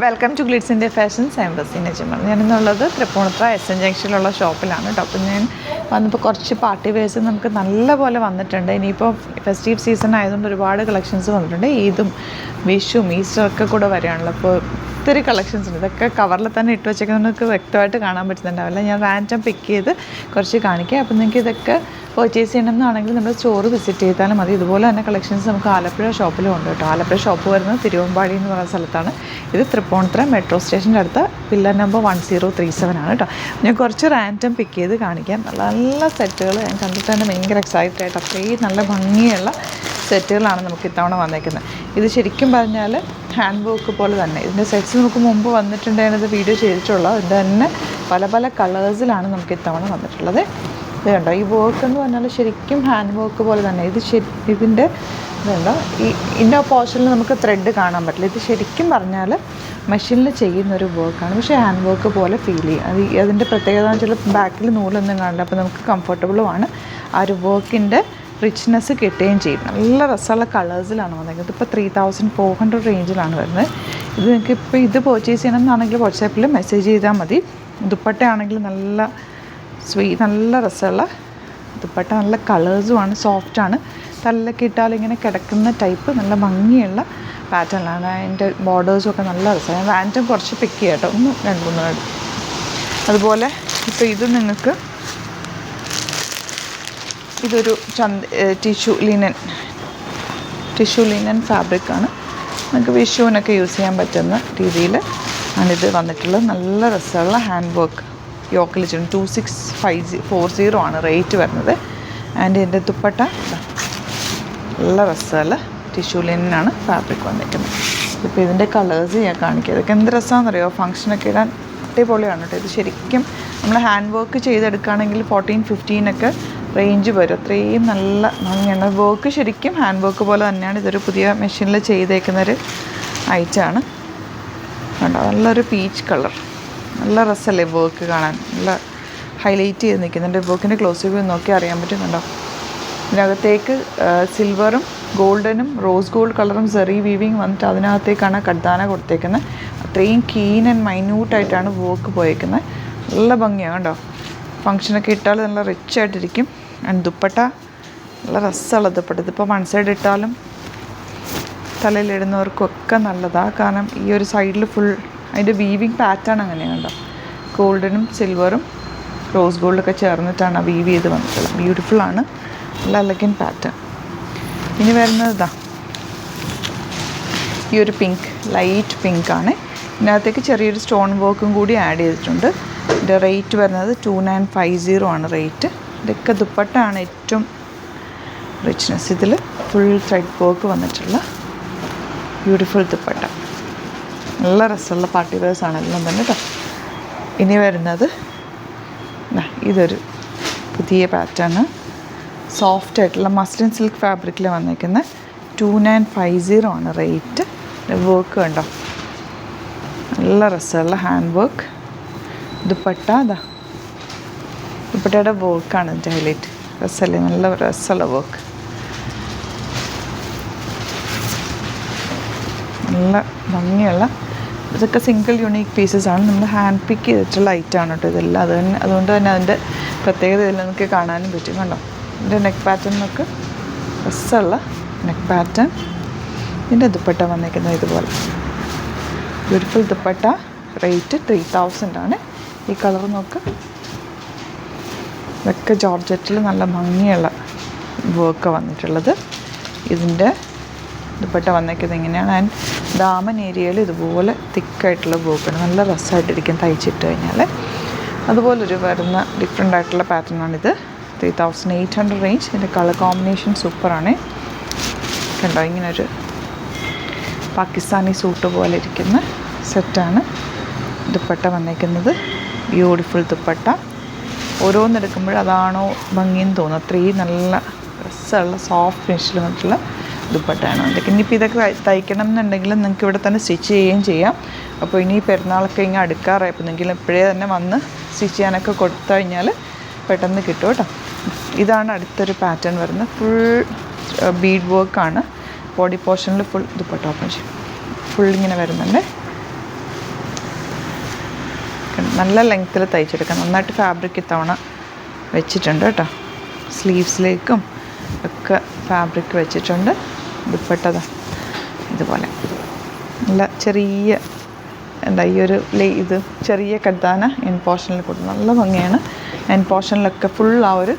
Welcome to ഗ്ലിറ്റ്സിൻ്റെ fashions. I am Raseena Jamal. ഞാനിന്നുള്ളത് Thrippunithura S N ജംഗ്ഷനിലുള്ള ഷോപ്പിലാണ് കേട്ടോ. അപ്പോൾ ഞാൻ വന്നപ്പോൾ കുറച്ച് പാർട്ടി വെയർസ് നമുക്ക് നല്ല പോലെ വന്നിട്ടുണ്ട്. ഇനിയിപ്പോൾ ഫെസ്റ്റീവ് സീസൺ ആയതുകൊണ്ട് ഒരുപാട് കളക്ഷൻസ് വന്നിട്ടുണ്ട്. ഈദും വിഷുവും ഈസ്റ്ററൊക്കെ കൂടെ വരികയാണല്ലോ. അപ്പോൾ ഒത്തിരി കളക്ഷൻസ് ഉണ്ട്. ഇതൊക്കെ കവറിൽ തന്നെ ഇട്ട് വെച്ചേക്കുന്നത് നമുക്ക് വ്യക്തമായിട്ട് കാണാൻ പറ്റുന്നുണ്ടാവില്ല. ഞാൻ റാൻഡം പിക്ക് ചെയ്ത് കുറച്ച് കാണിക്കാം. അപ്പോൾ നിങ്ങൾക്ക് ഇതൊക്കെ പർച്ചേസ് ചെയ്യണമെന്നാണെങ്കിൽ നമ്മൾ സ്റ്റോർ വിസിറ്റ് ചെയ്താലും മതി. ഇതുപോലെ തന്നെ കളക്ഷൻസ് നമുക്ക് ആലപ്പുഴ ഷോപ്പിലും ഉണ്ട് കേട്ടോ. ആലപ്പുഴ ഷോപ്പ് വരുന്നത് തിരുവമ്പാടി എന്ന് പറയുന്ന സ്ഥലത്താണ്. ഇത് തൃപ്പൂണിത്തുറ മെട്രോ സ്റ്റേഷൻ്റെ അടുത്ത് പില്ലർ നമ്പർ 1037 ആണ് കേട്ടോ. ഞാൻ കുറച്ച് റാൻഡം പിക്ക് ചെയ്ത് കാണിക്കാം. നല്ല നല്ല സെറ്റുകൾ ഞാൻ കണ്ടിട്ട് തന്നെ ഭയങ്കര എക്സൈറ്റഡ് ആയിട്ട് അത്രയും നല്ല ഭംഗിയുള്ള സെറ്റുകളാണ് നമുക്ക് ഇത്തവണ വന്നേക്കുന്നത്. ഇത് ശരിക്കും പറഞ്ഞാൽ ഹാൻഡ് വർക്ക് പോലെ തന്നെ. ഇതിൻ്റെ സെറ്റ്സ് നമുക്ക് മുമ്പ് വന്നിട്ടുണ്ടായിരുന്നത് വീഡിയോ ചെയ്തിട്ടുള്ളത്. ഇത് തന്നെ പല പല കളേഴ്സിലാണ് നമുക്ക് ഇത്തവണ വന്നിട്ടുള്ളത്. ഇത് കണ്ടോ, ഈ വർക്ക് എന്ന് പറഞ്ഞാൽ ശരിക്കും ഹാൻഡ് വർക്ക് പോലെ തന്നെ. ഇതിൻ്റെ ഇതുണ്ടോ, ഈ ഇന്നർ പോർഷനിൽ നമുക്ക് ത്രെഡ് കാണാൻ പറ്റില്ല. ഇത് ശരിക്കും പറഞ്ഞാൽ മെഷീനിൽ ചെയ്യുന്നൊരു വർക്കാണ്, പക്ഷേ ഹാൻഡ് വർക്ക് പോലെ ഫീൽ ചെയ്യും. അതിൻ്റെ പ്രത്യേകത എന്ന് വെച്ചാൽ ബാക്കിൽ നൂലൊന്നും കാണില്ല. അപ്പോൾ നമുക്ക് കംഫർട്ടബിളുമാണ്. ആ ഒരു വർക്കിൻ്റെ റിച്ച്നെസ് കിട്ടുകയും ചെയ്യും. നല്ല രസമുള്ള കളേഴ്സിലാണ് വന്നിരിക്കുന്നത്. ഇപ്പോൾ 3400 റേഞ്ചിലാണ് വരുന്നത്. ഇത് നിങ്ങൾക്ക് ഇപ്പോൾ ഇത് പർച്ചേസ് ചെയ്യണമെന്നാണെങ്കിൽ വാട്സാപ്പിൽ മെസ്സേജ് ചെയ്താൽ മതി. ദുപ്പട്ടയാണെങ്കിൽ നല്ല നല്ല രസമുള്ള ദുപ്പട്ട, നല്ല കളേഴ്സുമാണ്, സോഫ്റ്റാണ്. തല്ലൊക്കെ ഇട്ടാൽ ഇങ്ങനെ കിടക്കുന്ന ടൈപ്പ് നല്ല ഭംഗിയുള്ള പാറ്റേണിലാണ്. അതിൻ്റെ ബോർഡേഴ്സൊക്കെ നല്ല രസമാണ്. ഞാൻ റാൻഡം കുറച്ച് പിക്ക് ചെയ്യാം കേട്ടോ, 1-2-3 അതുപോലെ ഇപ്പോൾ ഇത് നിങ്ങൾക്ക് ഇതൊരു ടിഷ്യൂ ലിനൻ ഫാബ്രിക്കാണ്. നമുക്ക് വിഷുവിനൊക്കെ യൂസ് ചെയ്യാൻ പറ്റുന്ന രീതിയിൽ ആണിത് വന്നിട്ടുള്ളത്. നല്ല രസമുള്ള ഹാൻഡ് വർക്ക് യോക്കിൽ ചെയ്യണം. 2640 ആണ് റേറ്റ് വരുന്നത്. ആൻഡ് എൻ്റെ ദുപ്പട്ട നല്ല രസമുള്ള ടിഷ്യൂ ലിനാണ് ഫാബ്രിക് വന്നിരിക്കുന്നത്. ഇപ്പോൾ ഇതിൻ്റെ കളേഴ്സ് ഞാൻ കാണിക്കുക. ഇതൊക്കെ എന്ത് രസമാണെന്നറിയോ, ഫംഗ്ഷനൊക്കെ ഇടാൻ അടിപൊളിയാണ് കേട്ടോ. ഇത് ശരിക്കും നമ്മൾ ഹാൻഡ് വർക്ക് ചെയ്തെടുക്കുകയാണെങ്കിൽ 14-15 റേഞ്ച് വരും. അത്രയും നല്ല ഭംഗിയാണ്. വർക്ക് ശരിക്കും ഹാൻഡ് വർക്ക് പോലെ തന്നെയാണ്. ഇതൊരു പുതിയ മെഷീനിൽ ചെയ്തേക്കുന്നൊരു ഐറ്റമാണ് കണ്ടോ. നല്ലൊരു പീച്ച് കളർ, നല്ല രസമല്ലേ വർക്ക് കാണാൻ, നല്ല ഹൈലൈറ്റ് ചെയ്ത് നിൽക്കുന്നുണ്ട്. വർക്കിൻ്റെ ക്ലോസ് വ്യൂ നോക്കി അറിയാൻ പറ്റും കണ്ടോ. ഇതിനകത്തേക്ക് സിൽവറും ഗോൾഡനും റോസ് ഗോൾഡ് കളറും സെറി വീവിങ് വന്നിട്ട് അതിനകത്തേക്കാണ് കഡ്ദാന കൊടുത്തേക്കുന്നത്. അത്രയും കീൻ ആൻഡ് മൈന്യൂട്ടായിട്ടാണ് വർക്ക് പോയേക്കുന്നത്. നല്ല ഭംഗിയാണ് കേട്ടോ. ഫംഗ്ഷനൊക്കെ ഇട്ടാൽ നല്ല റിച്ച് ആയിട്ടിരിക്കും. ആൻഡ് ദുപ്പട്ട നല്ല രസമുള്ള ദുപ്പട്ട. ഇതിപ്പോൾ വൺ സൈഡ് ഇട്ടാലും തലയിലിടുന്നവർക്കൊക്കെ നല്ലതാണ്. കാരണം ഈ ഒരു സൈഡിൽ ഫുൾ അതിൻ്റെ വീവിങ് പാറ്റേൺ അങ്ങനെയാണ് കേട്ടോ. ഗോൾഡനും സിൽവറും റോസ് ഗോൾഡൊക്കെ ചേർന്നിട്ടാണ് ആ വീവ് ചെയ്ത് വന്നിട്ടുള്ളത്. ബ്യൂട്ടിഫുള്ളാണ്, നല്ല എലഗൻ പാറ്റേൺ. ഇനി വരുന്നത് ഇതാ ഈ ഒരു പിങ്ക്, ലൈറ്റ് പിങ്കാണ്. ഇതിനകത്തേക്ക് ചെറിയൊരു സ്റ്റോൺ വർക്കും കൂടി ആഡ് ചെയ്തിട്ടുണ്ട്. ഇതിൻ്റെ റേറ്റ് വരുന്നത് 2950 ആണ് റേറ്റ്. ഇതൊക്കെ ദുപ്പട്ടയാണ് ഏറ്റവും റിച്ച്നെസ്. ഇതിൽ ഫുൾ ത്രെഡ് വർക്ക് വന്നിട്ടുള്ള ബ്യൂട്ടിഫുൾ ദുപ്പട്ട. നല്ല രസമുള്ള പാർട്ടി വെയർസാണ് എല്ലാം തന്നെ കേട്ടോ. ഇനി വരുന്നത് ഇതൊരു പുതിയ പാറ്റേൺ, സോഫ്റ്റ് ആയിട്ടുള്ള മസ്ലിൻ സിൽക്ക് ഫാബ്രിക്കിൽ വന്നിരിക്കുന്ന 2950 ആണ് റേറ്റ്. വർക്ക് കണ്ടോ, നല്ല രസമുള്ള ഹാൻഡ് വർക്ക്. ദുപ്പട്ട ദുപ്പട്ടയുടെ വർക്കാണ് ഇതിൻ്റെ ഹൈലൈറ്റ്. രസമല്ലേ, നല്ല രസമുള്ള വർക്ക്, നല്ല ഭംഗിയുള്ള. ഇതൊക്കെ സിംഗിൾ യുണീക്ക് പീസസ് ആണ്. നമ്മൾ ഹാൻഡ് പിക്ക് ചെയ്തിട്ടുള്ള ഐറ്റമാണ് കേട്ടോ ഇതെല്ലാം. അതുകൊണ്ട് തന്നെ അതിൻ്റെ പ്രത്യേകത ഇതിൽ നമുക്ക് കാണാനും പറ്റും കണ്ടോ. ഇതിൻ്റെ നെക്ക് പാറ്റേണിനൊക്കെ രസമുള്ള നെക്ക് പാറ്റേൺ. ഇതിൻ്റെ ദുപ്പട്ട വന്നിരിക്കുന്നത് ഇതുപോലെ ബ്യൂട്ടിഫുൾ ദുപ്പട്ട. റേറ്റ് 3000 ആണ്. ഈ കളർ നോക്ക്, ഇതൊക്കെ ജോർജറ്റിൽ നല്ല ഭംഗിയുള്ള വർക്ക് വന്നിട്ടുള്ളത്. ഇതിൻ്റെ ദുപ്പട്ട വന്നേക്കുന്നത് ഇങ്ങനെയാണ്. ആൻഡ് ദാമൻ ഏരിയയിൽ ഇതുപോലെ തിക്കായിട്ടുള്ള വർക്കാണ്. നല്ല രസമായിട്ടിരിക്കും തയ്ച്ചിട്ട് കഴിഞ്ഞാൽ. അതുപോലൊരു വരുന്ന ഡിഫറെൻ്റ് ആയിട്ടുള്ള പാറ്റേണാണിത്. 3800 റേഞ്ച്. ഇതിൻ്റെ കളർ കോമ്പിനേഷൻ സൂപ്പറാണ് കണ്ടോ. ഇങ്ങനൊരു പാകിസ്ഥാനി സൂട്ട് പോലെ ഇരിക്കുന്ന സെറ്റാണ് ദുപ്പട്ട വന്നേക്കുന്നത്. ബ്യൂട്ടിഫുൾ ദുപ്പട്ട. ഓരോന്നെടുക്കുമ്പോൾ അതാണോ ഭംഗിയെന്ന് തോന്നും. അത്രയും നല്ല രസമുള്ള സോഫ്റ്റ് ഫിനിഷിൽ വന്നിട്ടുള്ള ദുപ്പട്ടയാണ്. അതൊക്കെ ഇനിയിപ്പോൾ ഇതൊക്കെ തയ്ക്കണം എന്നുണ്ടെങ്കിൽ നിങ്ങൾക്ക് ഇവിടെ തന്നെ സ്റ്റിച്ച് ചെയ്യുകയും ചെയ്യാം. അപ്പോൾ ഇനി പെരുന്നാളൊക്കെ ഇങ്ങനെ അടുക്കാറായി. അപ്പോൾ നിങ്ങൾ ഇപ്പോഴേ തന്നെ വന്ന് സ്റ്റിച്ച് ചെയ്യാനൊക്കെ കൊടുത്തു കഴിഞ്ഞാൽ പെട്ടെന്ന് കിട്ടും കേട്ടോ. ഇതാണ് അടുത്തൊരു പാറ്റേൺ വരുന്നത്. ഫുൾ ബീഡ് വർക്കാണ്. ബോഡി പോർഷനിൽ ഫുൾ ദുപ്പട്ട ഓപ്പൺ ചെയ്യും. ഫുൾ ഇങ്ങനെ വരുന്നുണ്ട്. നല്ല ലെങ്ത്തിൽ തയ്ച്ചെടുക്കാം. നന്നായിട്ട് ഫാബ്രിക് ഇത്തവണ വെച്ചിട്ടുണ്ട് കേട്ടോ. സ്ലീവ്സിലേക്കും ഒക്കെ ഫാബ്രിക് വെച്ചിട്ടുണ്ട്. ദുപ്പട്ടതാ ഇതുപോലെ നല്ല ചെറിയ എന്താ ഈ ഒരു ഇത് ചെറിയ കട്ടാന എൻ പോർഷനിൽ കൊടുത്തു. നല്ല ഭംഗിയാണ്. എൻ പോർഷനിലൊക്കെ ഫുൾ ആ ഒരു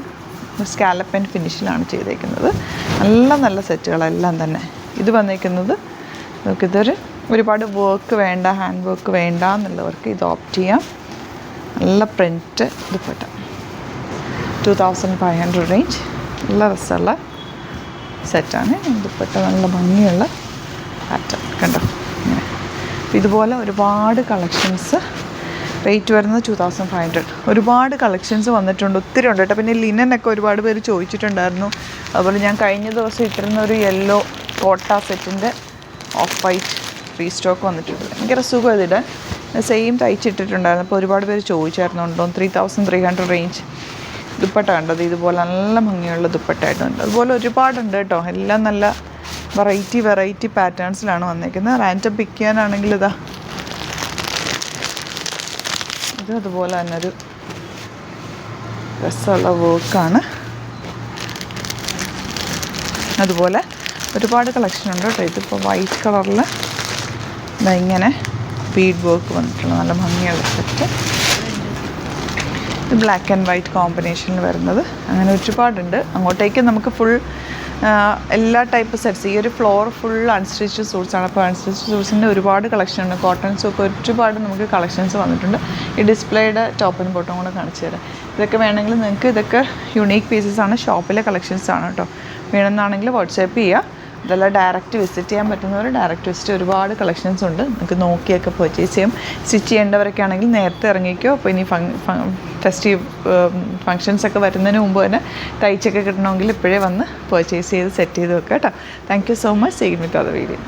സ്കാലപ്പ് ആൻഡ് ഫിനിഷിലാണ് ചെയ്തേക്കുന്നത്. നല്ല സെറ്റുകളെല്ലാം തന്നെ. ഇത് വന്നേക്കുന്നത് നമുക്കിതൊരു ഒരുപാട് വർക്ക് വേണ്ട, ഹാൻഡ് വർക്ക് വേണ്ട എന്നുള്ളവർക്ക് ഇത് ഓപ്റ്റ് ചെയ്യാം. നല്ല പ്രിൻറ്റ് ദുപ്പട്ട 2500 റേഞ്ച്. നല്ല രസമുള്ള സെറ്റാണ്. ദുപ്പട്ട നല്ല ഭംഗിയുള്ള പാറ്റേൺ കണ്ടോ ഇങ്ങനെ. ഇതുപോലെ ഒരുപാട് കളക്ഷൻസ്. റേറ്റ് വരുന്നത് 2500. ഒരുപാട് കളക്ഷൻസ് വന്നിട്ടുണ്ട്, ഒത്തിരി ഉണ്ട് കേട്ടോ. പിന്നെ ലിനനൊക്കെ ഒരുപാട് പേര് ചോദിച്ചിട്ടുണ്ടായിരുന്നു. അതുപോലെ ഞാൻ കഴിഞ്ഞ ദിവസം ഇട്ടിരുന്ന ഒരു യെല്ലോ കോട്ട സെറ്റിൻ്റെ ഓഫ് വൈറ്റ് റീസ്റ്റോക്ക് വന്നിട്ടുണ്ട്. ഭയങ്കര സുഖം ഇതിടാൻ. സെയിം തയ്ച്ചിട്ടിട്ടുണ്ടായിരുന്നു. അപ്പോൾ ഒരുപാട് പേര് ചോദിച്ചായിരുന്നുണ്ടോ 3300 റേഞ്ച് ദുപ്പട്ട കണ്ടത്. ഇതുപോലെ നല്ല ഭംഗിയുള്ള ദുപ്പട്ടയായിട്ടുണ്ട്. അതുപോലെ ഒരുപാടുണ്ട് കേട്ടോ. എല്ലാം നല്ല വെറൈറ്റി പാറ്റേൺസിലാണ് വന്നേക്കുന്നത്. റാൻഡം പിക്ക് ചെയ്യാനാണെങ്കിൽ ഇതാ ഇത് അതുപോലെ തന്നെ ഒരു രസമുള്ള വർക്കാണ്. അതുപോലെ ഒരുപാട് കളക്ഷൻ ഉണ്ട് കേട്ടോ. ഇതിപ്പോൾ വൈറ്റ് കളറിൽ ഇങ്ങനെ ബീഡ് വർക്ക് വന്നിട്ടുള്ള നല്ല ഭംഗിയുള്ള സെറ്റ്. ഇത് ബ്ലാക്ക് ആൻഡ് വൈറ്റ് കോമ്പിനേഷനിൽ വരുന്നത്. അങ്ങനെ ഒരുപാടുണ്ട്. അങ്ങോട്ടേക്ക് നമുക്ക് ഫുൾ എല്ലാ ടൈപ്പ് സെറ്റ്സ്. ഈ ഒരു ഫ്ലോർ ഫുൾ അൺസ്റ്റിച്ച് സൂട്ട്സാണ്. അപ്പോൾ അൺസ്റ്റിച്ച് സൂട്ട്സിൻ്റെ ഒരുപാട് കളക്ഷൻ ഉണ്ട്. കോട്ടൺസൊക്കെ ഒരുപാട് നമുക്ക് കളക്ഷൻസ് വന്നിട്ടുണ്ട്. ഈ ഡിസ്പ്ലേയുടെ ടോപ്പും ബോട്ടും കൂടെ കാണിച്ചു തരാം. ഇതൊക്കെ വേണമെങ്കിൽ നിങ്ങൾക്ക് ഇതൊക്കെ യുണീക്ക് പീസസാണ്, ഷോപ്പിലെ കളക്ഷൻസാണ് കേട്ടോ. വേണമെന്നാണെങ്കിൽ വാട്സാപ്പ് ചെയ്യുക. ഇതെല്ലാം ഡയറക്റ്റ് വിസിറ്റ് ചെയ്യാൻ പറ്റുന്നവർ ഡയറക്റ്റ് വിസിറ്റ്. ഒരുപാട് കളക്ഷൻസ് ഉണ്ട്, നിങ്ങൾക്ക് നോക്കിയൊക്കെ പർച്ചേസ് ചെയ്യും. സ്റ്റിച്ച് ചെയ്യേണ്ടവരൊക്കെ ആണെങ്കിൽ നേരത്തെ ഇറങ്ങിക്കോ. അപ്പോൾ ഇനി ഫെസ്റ്റീവ് ഫങ്ഷൻസൊക്കെ വരുന്നതിന് മുമ്പ് തന്നെ തയ്ച്ചൊക്കെ കിട്ടണമെങ്കിൽ ഇപ്പോഴേ വന്ന് പർച്ചേസ് ചെയ്ത് സെറ്റ് ചെയ്ത് വെക്കാം കേട്ടോ. Thank you so much. See you with other video.